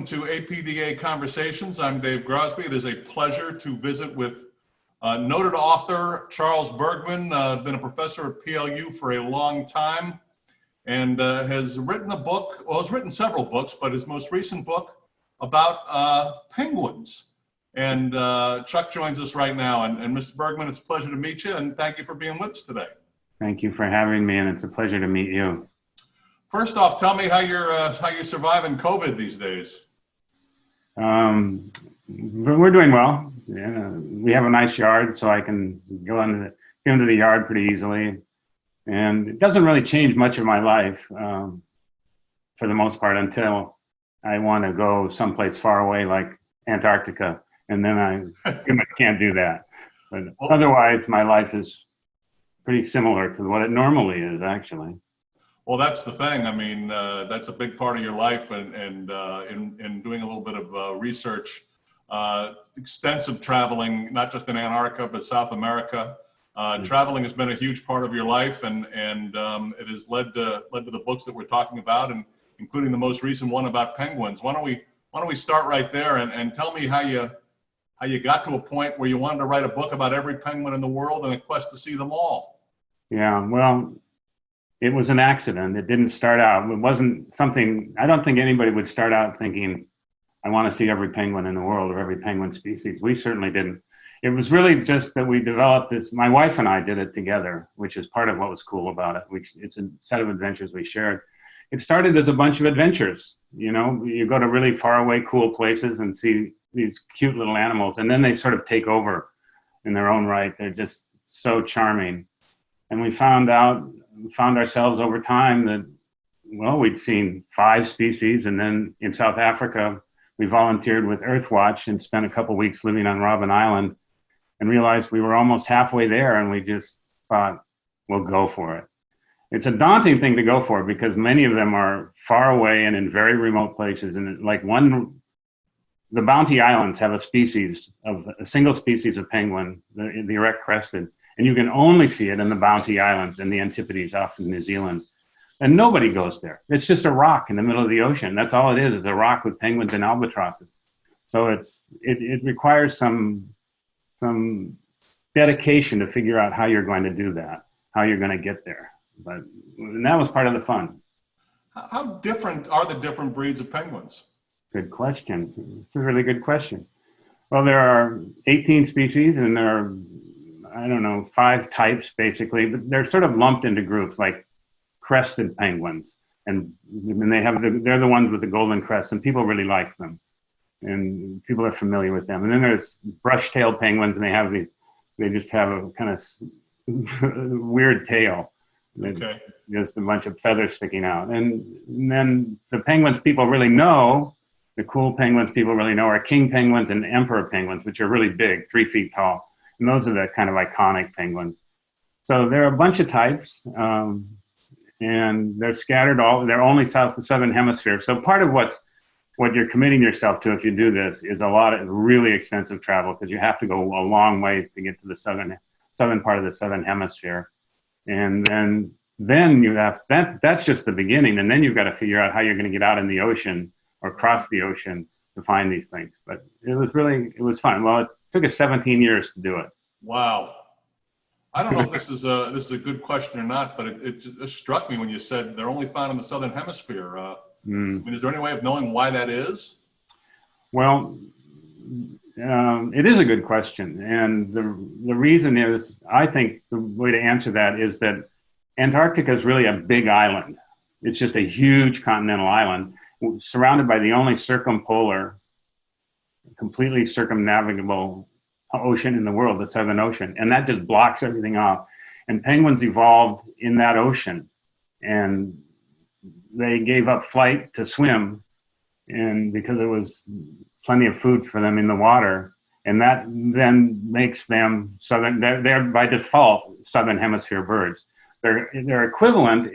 to APDA Conversations. I'm Dave Grosby. It is a pleasure to visit with noted author Charles Bergman, been a professor at PLU for a long time, and has written a book, well, he's written several books, but his most recent book about penguins. And Chuck joins us right now. And Mr. Bergman, it's a pleasure to meet you, and thank you for being with us today. Thank you for having me, and it's a pleasure to meet you. First off, tell me how you're surviving COVID these days. We're doing well. Yeah, we have a nice yard, so I can go into the yard pretty easily, and it doesn't really change much of my life for the most part until I want to go someplace far away like Antarctica, and then I pretty much can't do that. But otherwise, my life is pretty similar to what it normally is, actually. Well, that's the thing. I mean, that's a big part of your life, and in doing a little bit of research, extensive traveling, not just in Antarctica, but South America. Traveling has been a huge part of your life, and it has led to the books that we're talking about, and including the most recent one about penguins. Why don't we start right there and tell me how you got to a point where you wanted to write a book about every penguin in the world and a quest to see them all? Yeah, well, it was an accident. It didn't start out. It wasn't something, I don't think anybody would start out thinking, I want to see every penguin in the world or every penguin species. We certainly didn't. It was really just that we developed this, my wife and I did it together, which is part of what was cool about it. It's a set of adventures we shared. It started as a bunch of adventures. You know, you go to really far away, cool places and see these cute little animals, and then they sort of take over in their own right. They're just so charming. And we found ourselves over time that, well, we'd seen 5 species, and then in South Africa, we volunteered with Earthwatch and spent a couple weeks living on Robben Island and realized we were almost halfway there, and we just thought, we'll go for it. It's a daunting thing to go for because many of them are far away and in very remote places. And like the Bounty Islands have a single species of penguin, the erect-crested, and you can only see it in the Bounty Islands in the Antipodes off in New Zealand. And nobody goes there. It's just a rock in the middle of the ocean. That's all it is a rock with penguins and albatrosses. So it requires some dedication to figure out how you're going to do that, how you're going to get there. And that was part of the fun. How different are the different breeds of penguins? Good question. It's a really good question. Well, there are 18 species, and there are, I don't know, 5 types basically, but they're sort of lumped into groups like crested penguins, and they're the ones with the golden crest, and people really like them, and people are familiar with them. And then there's brush-tailed penguins, and they just have a kind of weird tail. Okay. Just a bunch of feathers sticking out. And then the penguins people really know, the cool penguins people really know, are king penguins and emperor penguins, which are really big, 3 feet tall. And those are the kind of iconic penguins. So there are a bunch of types, and they're scattered they're only south of the southern hemisphere. So part of what you're committing yourself to if you do this is a lot of really extensive travel, because you have to go a long way to get to the southern part of the southern hemisphere. And then you have, that's just the beginning. And then you've got to figure out how you're going to get out in the ocean or cross the ocean to find these things. But it was fun. Well, it took us 17 years to do it. Wow. I don't know if this is a good question or not, but it just struck me when you said they're only found in the southern hemisphere. I mean, is there any way of knowing why that is? Well, it is a good question. And the reason is, I think the way to answer that is that Antarctica is really a big island. It's just a huge continental island surrounded by the only circumpolar, completely circumnavigable ocean in the world, the Southern Ocean. And that just blocks everything off. And penguins evolved in that ocean, and they gave up flight to swim, and because there was plenty of food for them in the water, and that then makes them they're by default southern hemisphere birds. Their equivalent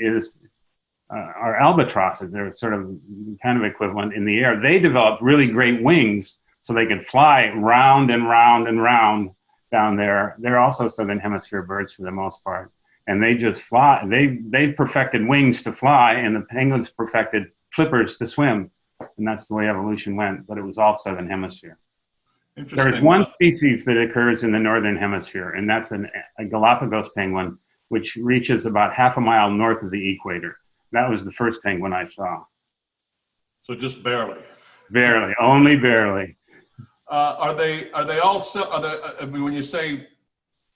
are albatrosses. They're sort of kind of equivalent in the air. They developed really great wings so they could fly round and round and round down there. They're also southern hemisphere birds for the most part, and they just fly. They perfected wings to fly, and the penguins perfected flippers to swim. and that's the way evolution went, but it was all southern hemisphere. Interesting. There's one species that occurs in the northern hemisphere, and that's a Galapagos penguin, which reaches about half a mile north of the equator. That was the first penguin I saw. So just barely. Barely, only barely. Are they all, I mean, when you say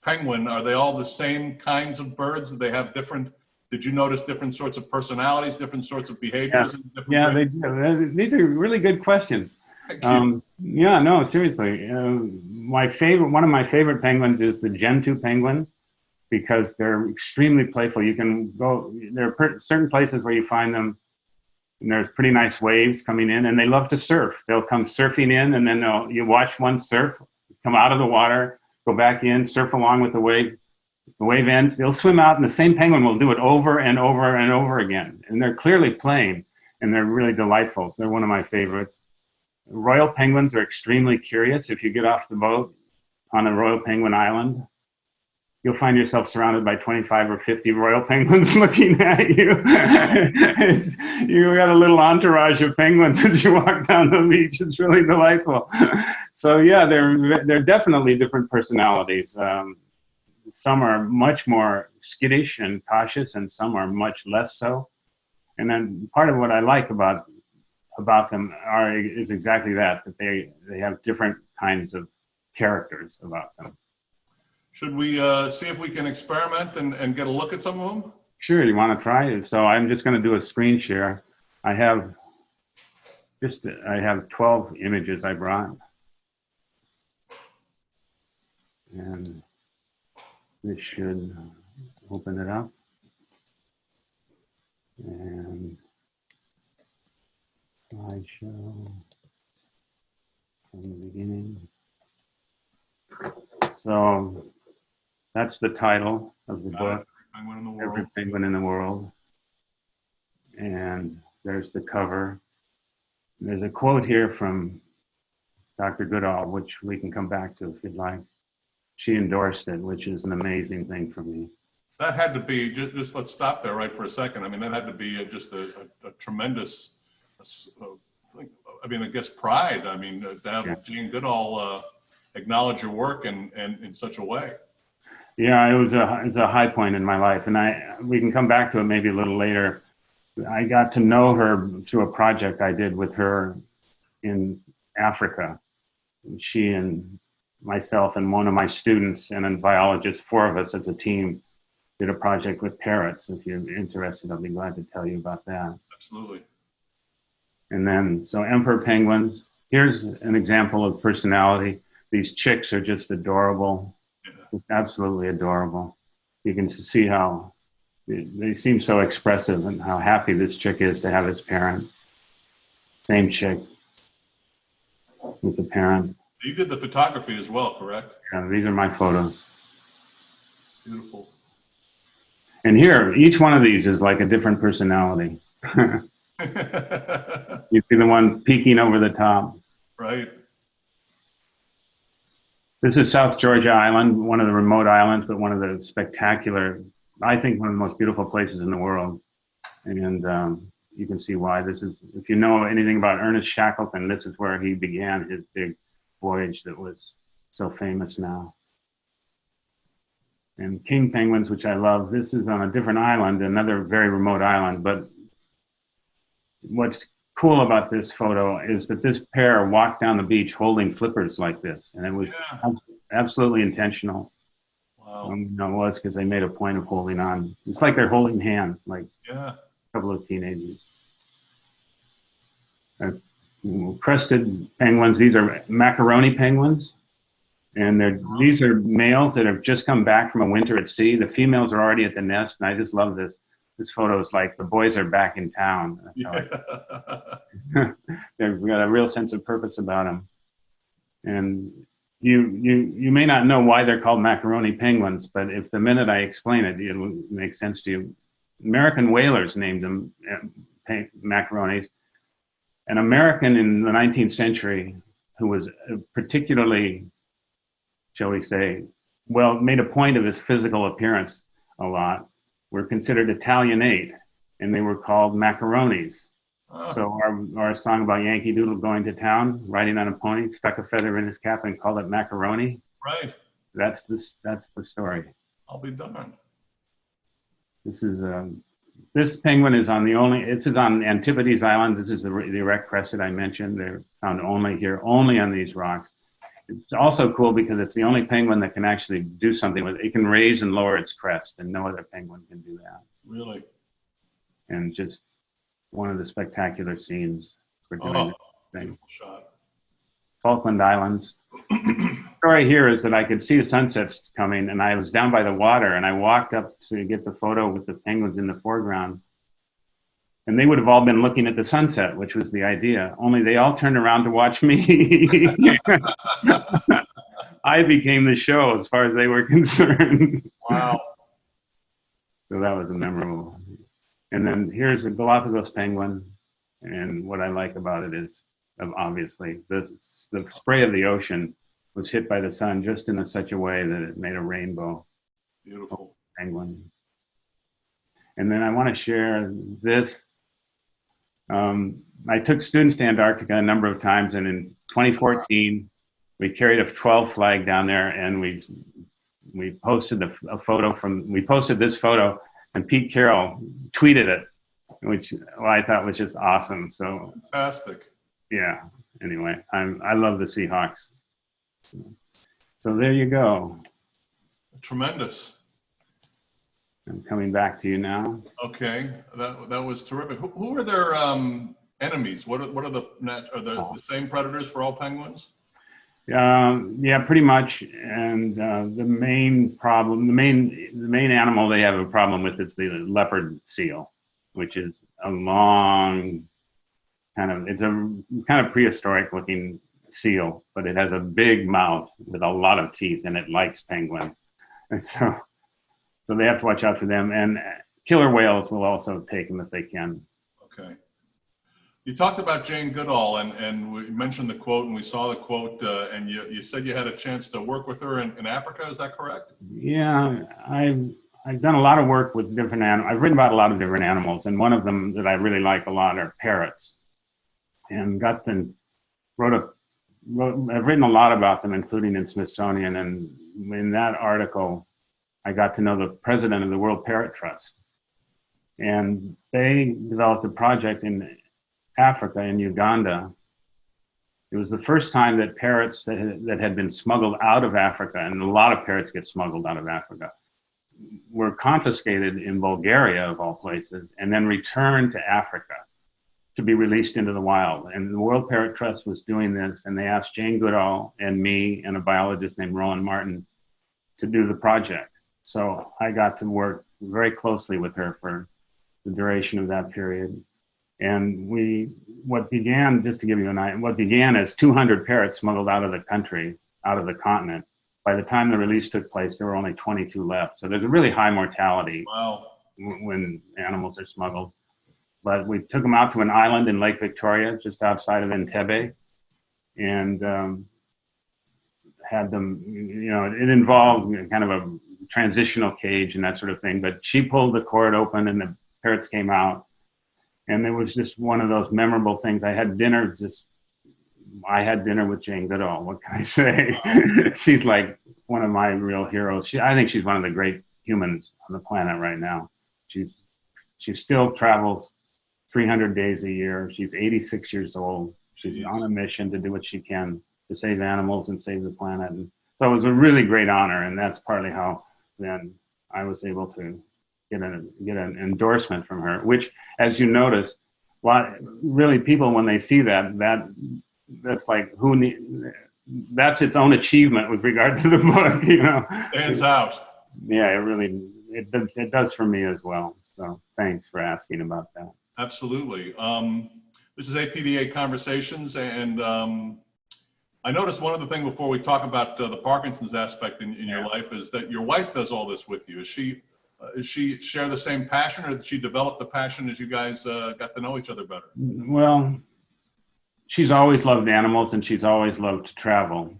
penguin, are they all the same kinds of birds? Do they have different, did you notice different sorts of personalities, different sorts of behaviors? Yeah, they do. These are really good questions. Thank you. Yeah, no, seriously. One of my favorite penguins is the Gentoo Penguin, because they're extremely playful. You can go, there are certain places where you find them, and there's pretty nice waves coming in, and they love to surf. They'll come surfing in, and then you watch one surf, come out of the water, go back in, surf along with the wave. The wave ends, they'll swim out, and the same penguin will do it over and over and over again. And they're clearly playing, and they're really delightful. They're one of my favorites. Royal penguins are extremely curious. If you get off the boat on a Royal Penguin Island, you'll find yourself surrounded by 25 or 50 royal penguins looking at you. You got a little entourage of penguins as you walk down the beach. It's really delightful. So yeah, they're definitely different personalities. Some are much more skittish and cautious, and some are much less so. And then part of what I like about them is exactly that they have different kinds of characters about them. Should we see if we can experiment and get a look at some of them? Sure, you want to try it? So I'm just going to do a screen share. I have 12 images I brought. And this should open it up. And slideshow from the beginning. So that's the title of the book, Every Penguin in the World. And there's the cover. There's a quote here from Dr. Goodall, which we can come back to if you'd like. She endorsed it, which is an amazing thing for me. That had to be, just let's stop there right for a second. I mean, that had to be just a tremendous, I mean, I guess pride. I mean, to have Jane Goodall acknowledge your work in such a way. Yeah, it was a high point in my life, and we can come back to it maybe a little later. I got to know her through a project I did with her in Africa. She and myself and one of my students and a biologist, 4 of us as a team, did a project with parrots. If you're interested, I'll be glad to tell you about that. Absolutely. And then, so emperor penguins, here's an example of personality. These chicks are just adorable, absolutely adorable. You can see how they seem so expressive and how happy this chick is to have its parent. Same chick with the parent. You did the photography as well, correct? Yeah, these are my photos. Beautiful. And here, each one of these is like a different personality. You see the one peeking over the top. Right. This is South Georgia Island, one of the remote islands, but one of the spectacular, I think one of the most beautiful places in the world. And you can see why. This is, if you know anything about Ernest Shackleton, this is where he began his big voyage that was so famous now. And king penguins, which I love, this is on a different island, another very remote island. But what's cool about this photo is that this pair walked down the beach holding flippers like this, and it was absolutely intentional. Wow. It was because they made a point of holding on. It's like they're holding hands, like a couple of teenagers. Crested penguins, these are Macaroni Penguins, and these are males that have just come back from a winter at sea. The females are already at the nest, and I just love this. This photo is like the boys are back in town. They've got a real sense of purpose about them. And you may not know why they're called Macaroni Penguins, but if the minute I explain it, it'll make sense to you. American whalers named them macaronis. An American in the 19th century who was particularly, shall we say, made a point of his physical appearance a lot, were considered Italianate, and they were called macaronis. So our song about Yankee Doodle going to town, riding on a pony, stuck a feather in his cap and called it Macaroni. Right. That's the story. I'll be darned. This penguin is on this is on Antipodes Island. This is the erect crested I mentioned. They're found only here, only on these rocks. It's also cool because it's the only penguin that can actually do something with it. It can raise and lower its crest, and no other penguin can do that. Really? And just one of the spectacular scenes for doing this thing. Beautiful shot. Falkland Islands. The story here is that I could see the sunsets coming, and I was down by the water, and I walked up to get the photo with the penguins in the foreground. And they would have all been looking at the sunset, which was the idea, only they all turned around to watch me. I became the show as far as they were concerned. Wow. So that was memorable. And then here's a Galapagos penguin. And what I like about it is, obviously, the spray of the ocean was hit by the sun just in such a way that it made a rainbow. Beautiful. Penguin. And then I want to share this. I took students to Antarctica a number of times, and in 2014, we carried a 12 flag down there, and we posted a photo we posted this photo, and Pete Carroll tweeted it, which I thought was just awesome. So fantastic. Yeah. Anyway, I love the Seahawks. So there you go. Tremendous. I'm coming back to you now. Okay, that was terrific. Who are their enemies? What are the same predators for all penguins? Yeah, pretty much. And the main animal they have a problem with is the leopard seal, which is a long it's a kind of prehistoric looking seal, but it has a big mouth with a lot of teeth, and it likes penguins. And so they have to watch out for them, and killer whales will also take them if they can. Okay. You talked about Jane Goodall, and we mentioned the quote, and we saw the quote, and you said you had a chance to work with her in Africa. Is that correct? Yeah, I've done a lot of work with different animals. I've written about a lot of different animals, and one of them that I really like a lot are parrots. And I've written a lot about them, including in Smithsonian, and in that article, I got to know the president of the World Parrot Trust. And they developed a project in Africa, in Uganda. It was the first time that parrots that had been smuggled out of Africa, and a lot of parrots get smuggled out of Africa, were confiscated in Bulgaria, of all places, and then returned to Africa to be released into the wild. And the World Parrot Trust was doing this, and they asked Jane Goodall and me and a biologist named Roland Martin to do the project. So I got to work very closely with her for the duration of that period. And what began as 200 parrots smuggled out of the country, out of the continent. By the time the release took place, there were only 22 left. So there's a really high mortality. Wow. When animals are smuggled. But we took them out to an island in Lake Victoria, just outside of Entebbe, and had them, it involved kind of a transitional cage and that sort of thing. But she pulled the cord open and the parrots came out. And it was just one of those memorable things. I had dinner with Jane Goodall. What can I say? She's like one of my real heroes. I think she's one of the great humans on the planet right now. She still travels 300 days a year. She's 86 years old. She's on a mission to do what she can to save animals and save the planet. And so it was a really great honor, and that's partly how then I was able to get an endorsement from her, which, as you notice, really people, when they see that's like that's its own achievement with regard to the book, Stands out. Yeah, it does for me as well. So thanks for asking about that. Absolutely. This is APDA Conversations, and I noticed one other thing before we talk about the Parkinson's aspect in your life is that your wife does all this with you. Is she share the same passion, or did she develop the passion as you guys got to know each other better? Well, she's always loved animals, and she's always loved to travel.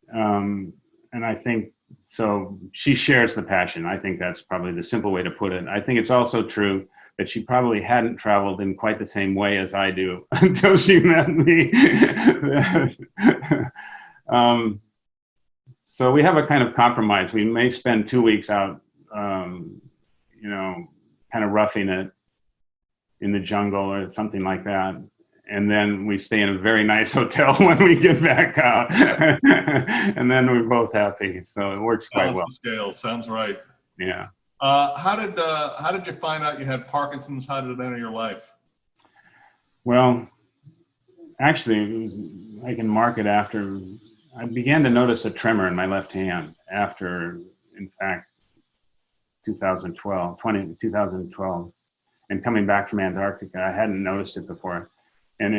And I think So she shares the passion. I think that's probably the simple way to put it. I think it's also true that she probably hadn't traveled in quite the same way as I do until she met me. um, so we have a kind of compromise. We may spend 2 weeks out, you know, kind of roughing it in the jungle or something like that. And then we stay in a very nice hotel when we get back out. And then we're both happy. So it works quite Balance well. the scale. Sounds right. Yeah. How did you find out you had Parkinson's? How did it enter your life? Well, actually, it was, I can mark it after I began to notice a tremor in my left hand after, in fact, 2012. And coming back from Antarctica, I hadn't noticed it before. And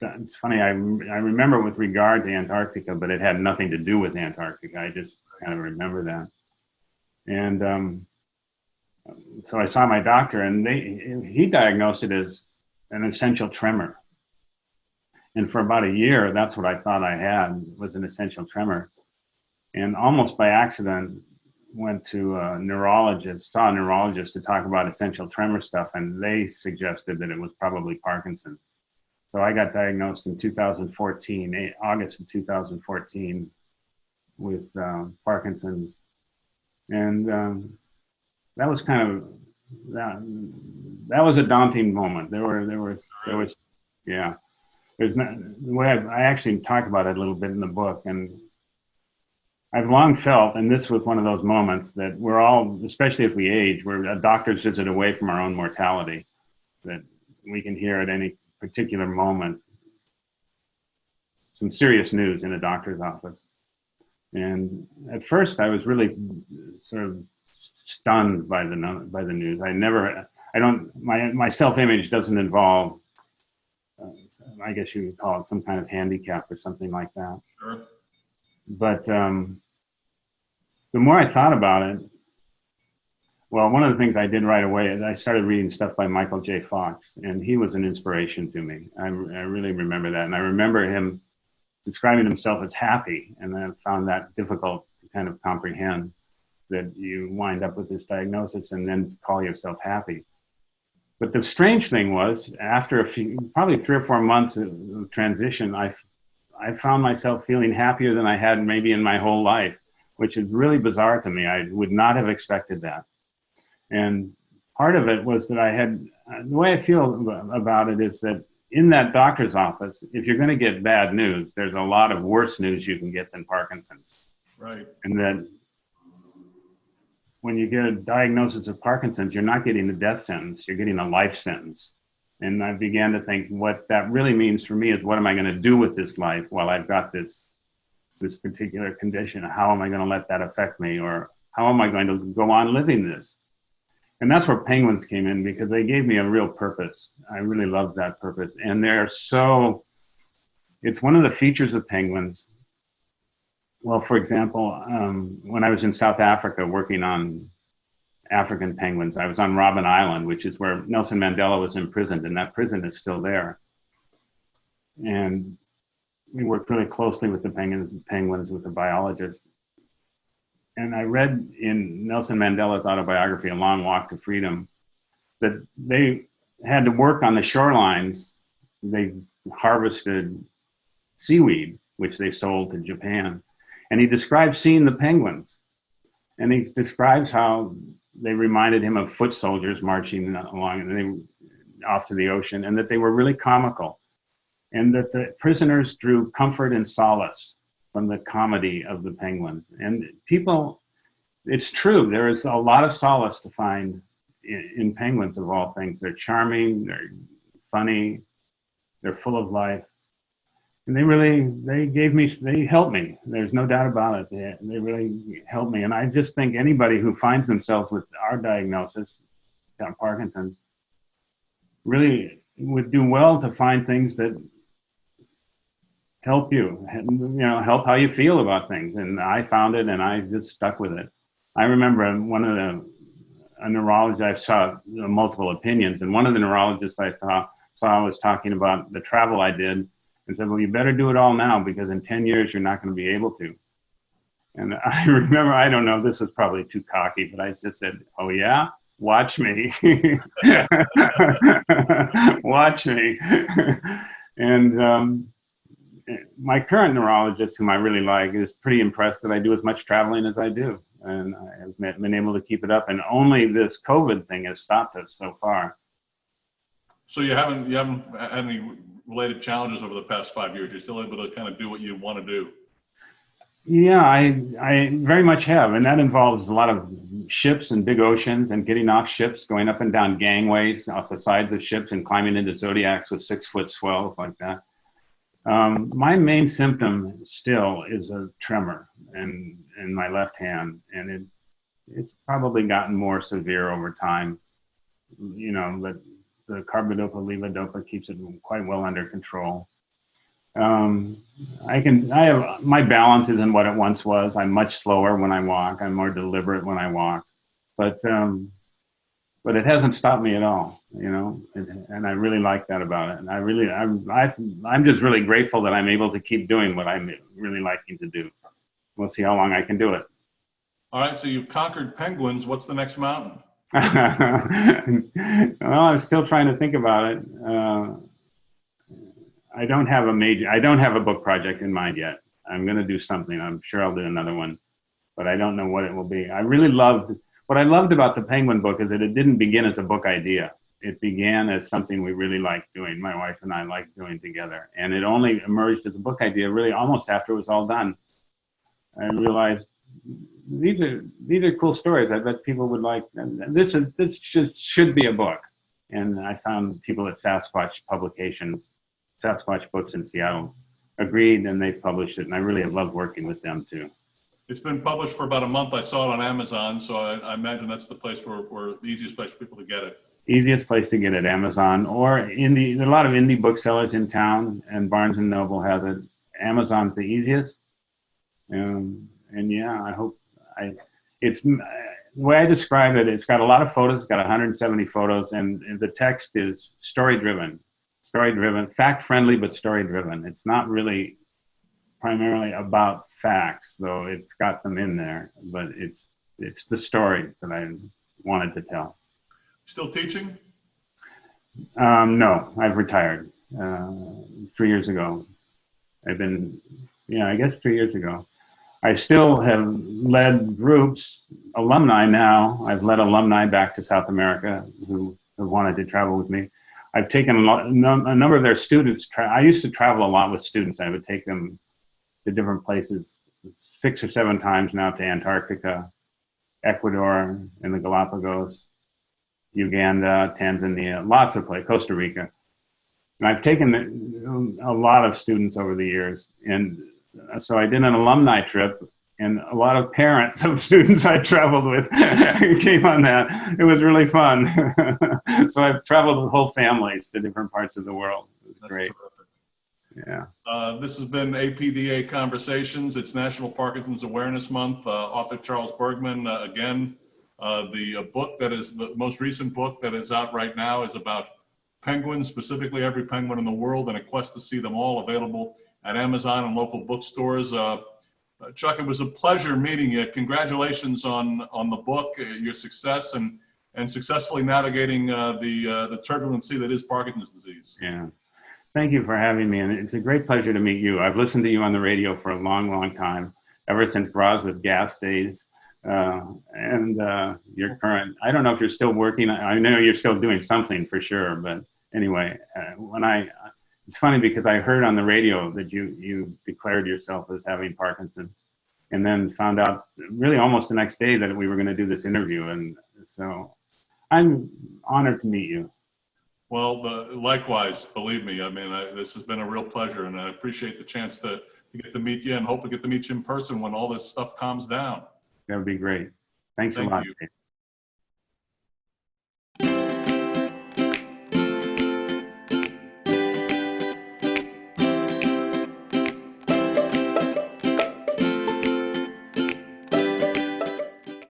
it's funny, I remember with regard to Antarctica, but it had nothing to do with Antarctica. I just kind of remember that. And so I saw my doctor, and he diagnosed it as an essential tremor. And for about a year, that's what I thought I had, was an essential tremor. And almost by accident, went to a neurologist, saw a neurologist to talk about essential tremor stuff, and they suggested that it was probably Parkinson. So I got diagnosed in 2014, August of 2014, with Parkinson's. And that was kind of, that was a daunting moment. There was, yeah. There's not, the way I actually talk about it a little bit in the book, and I've long felt, and this was one of those moments, that we're all, especially if we age, we're a doctor's visit away from our own mortality, that we can hear at any particular moment some serious news in a doctor's office. And at first I was really sort of stunned by the news. My self-image doesn't involve, I guess you would call it some kind of handicap or something like that. Sure. But the more I thought about it, well, one of the things I did right away is I started reading stuff by Michael J. Fox, and he was an inspiration to me. I really remember that. And I remember him describing himself as happy, and I found that difficult to kind of comprehend, that you wind up with this diagnosis and then call yourself happy. But the strange thing was, after probably 3 or 4 months of transition, I found myself feeling happier than I had maybe in my whole life, which is really bizarre to me. I would not have expected that. And part of it was that the way I feel about it is that in that doctor's office, if you're going to get bad news, there's a lot of worse news you can get than Parkinson's. Right. And that when you get a diagnosis of Parkinson's, you're not getting a death sentence, you're getting a life sentence. And I began to think, what that really means for me is, what am I going to do with this life while I've got this particular condition? How am I going to let that affect me? Or how am I going to go on living this? And that's where penguins came in, because they gave me a real purpose. I really loved that purpose. And it's one of the features of penguins. Well, for example, when I was in South Africa working on African penguins, I was on Robben Island, which is where Nelson Mandela was imprisoned, and that prison is still there. And we worked really closely with the penguins with the biologist. And I read in Nelson Mandela's autobiography, A Long Walk to Freedom, that they had to work on the shorelines. They harvested seaweed, which they sold to Japan. And he describes seeing the penguins. And he describes how they reminded him of foot soldiers marching along off to the ocean, and that they were really comical. And that the prisoners drew comfort and solace from the comedy of the penguins. And people, it's true, there is a lot of solace to find in penguins, of all things. They're charming, they're funny, they're full of life. And they helped me. There's no doubt about it. They really helped me. And I just think anybody who finds themselves with our diagnosis, Parkinson's, really would do well to find things that help you, help how you feel about things. And I found it, and I just stuck with it. I remember a neurologist, I saw multiple opinions, and one of the neurologists I saw was talking about the travel I did, and said, well, you better do it all now, because in 10 years, you're not going to be able to. And I remember, I don't know, this was probably too cocky, but I just said, "Oh yeah, watch me." Watch me. And my current neurologist, whom I really like, is pretty impressed that I do as much traveling as I do. And I have been able to keep it up. And only this COVID thing has stopped us so far. So you haven't had any related challenges over the past 5 years? You're still able to kind of do what you want to do? Yeah, I very much have. And that involves a lot of ships and big oceans and getting off ships, going up and down gangways off the sides of ships and climbing into zodiacs with 6-foot swells like that. My main symptom still is a tremor in my left hand, and it's probably gotten more severe over time. You know, but the carbidopa levodopa keeps it quite well under control. My balance isn't what it once was. I'm much slower when I walk. I'm more deliberate when I walk, but it hasn't stopped me at all, you know, and I really like that about it. And I'm just really grateful that I'm able to keep doing what I'm really liking to do. We'll see how long I can do it. All right, so you've conquered penguins. What's the next mountain? Well, I'm still trying to think about it. I don't have a book project in mind yet. I'm going to do something. I'm sure I'll do another one, but I don't know what it will be. What I loved about the Penguin book is that it didn't begin as a book idea. It began as something we really liked doing. My wife and I liked doing together. And it only emerged as a book idea really almost after it was all done. I realized these are cool stories. I bet people would like them. This just should be a book. And I found people at Sasquatch Publications, Sasquatch Books in Seattle, agreed, and they published it. And I really have loved working with them too. It's been published for about a month. I saw it on Amazon, so I imagine that's the place where the easiest place for people to get it. Easiest place to get it, Amazon, or there are a lot of indie booksellers in town, and Barnes and Noble has it. Amazon's the easiest. And yeah, it's the way I describe it. It's got a lot of photos. It's got 170 photos, and the text is story-driven, fact-friendly, but story-driven. It's not really primarily about facts, though it's got them in there, but it's the stories that I wanted to tell. Still teaching? No, I've retired 3 years ago. I guess 3 years ago. I still have led groups, alumni now. I've led alumni back to South America who wanted to travel with me. I've taken a number of their students. I used to travel a lot with students. I would take them to different places 6 or 7 times now, to Antarctica, Ecuador, and the Galapagos, Uganda, Tanzania, lots of places, Costa Rica. And I've taken a lot of students over the years. And so I did an alumni trip, and a lot of parents of students I traveled with came on that. It was really fun. So I've traveled with whole families to different parts of the world. It was great. Terrific. Yeah. This has been APDA Conversations. It's National Parkinson's Awareness Month. Author Charles Bergman, again, the book that is the most recent book that is out right now is about penguins, specifically every penguin in the world, and a quest to see them all, available at Amazon and local bookstores. Chuck, it was a pleasure meeting you. Congratulations on the book, your success, and successfully navigating the turbulency that is Parkinson's disease. Yeah. Thank you for having me, and it's a great pleasure to meet you. I've listened to you on the radio for a long, long time, ever since Groz with Gas days, and your current. I don't know if you're still working. I know you're still doing something for sure, but anyway, it's funny because I heard on the radio that you declared yourself as having Parkinson's, and then found out really almost the next day that we were going to do this interview, and so I'm honored to meet you. Well, likewise, believe me. I mean, this has been a real pleasure, and I appreciate the chance to get to meet you, and hope to get to meet you in person when all this stuff calms down. That would be great. Thanks a lot. Thank you.